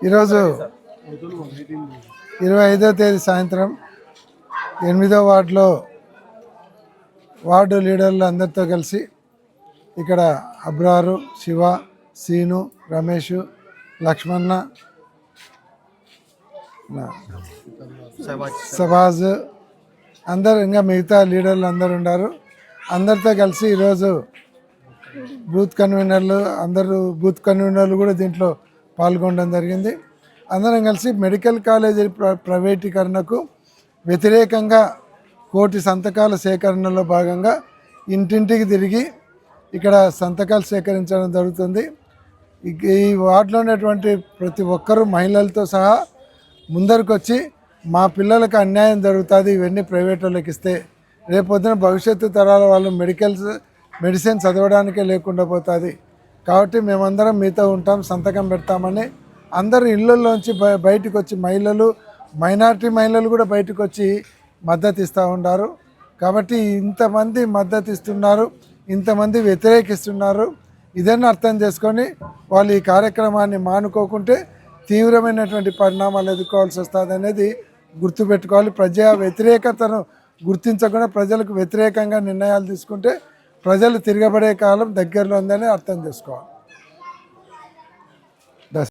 ఈరోజు 25వ తేదీ సాయంత్రం 8వ వార్డులో వార్డు లీడర్లు అందరితో కలిసి ఇక్కడ అబ్రారు, శివ, సీను, రమేష్, లక్ష్మణ, సబాజ్ అందరు ఇంకా మిగతా లీడర్లు అందరు ఉన్నారు. అందరితో కలిసి ఈరోజు బూత్ కన్వీనర్లు కూడా దీంట్లో పాల్గొనడం జరిగింది. అందరం కలిసి మెడికల్ కాలేజీ ప్రైవేటీకరణకు వ్యతిరేకంగా 1,000 సంతకాల సేకరణలో భాగంగా ఇంటింటికి తిరిగి ఇక్కడ సంతకాలు సేకరించడం జరుగుతుంది. ఈ వార్డులో ఉన్నటువంటి ప్రతి ఒక్కరూ మహిళలతో సహా ముందరికి వచ్చి మా పిల్లలకు అన్యాయం జరుగుతుంది, ఇవన్నీ ప్రైవేట్ వాళ్ళకి ఇస్తే రేపొద్దున భవిష్యత్తు తరాల వాళ్ళు మెడిసిన్ చదవడానికే లేకుండా పోతుంది, కాబట్టి మేమందరం మీతో ఉంటాం, సంతకం పెడతామని అందరూ ఇళ్ళల్లోంచి బయటకు వచ్చి మైనారిటీ మహిళలు కూడా బయటకు వచ్చి మద్దతు ఇస్తూ ఉన్నారు. కాబట్టి ఇంతమంది మద్దతు ఇస్తున్నారు, ఇంతమంది వ్యతిరేకిస్తున్నారు. ఇదన్నీ అర్థం చేసుకొని వాళ్ళు ఈ కార్యక్రమాన్ని మానుకోకుంటే తీవ్రమైనటువంటి పరిణామాలు ఎదుర్కోవాల్సి వస్తుంది అనేది గుర్తుపెట్టుకోవాలి. ప్రజా వ్యతిరేకతను గుర్తించకుండా ప్రజలకు వ్యతిరేకంగా నిర్ణయాలు తీసుకుంటే ప్రజలు తిరగబడే కాలం దగ్గరలో ఉందని అర్థం చేసుకోవాలి.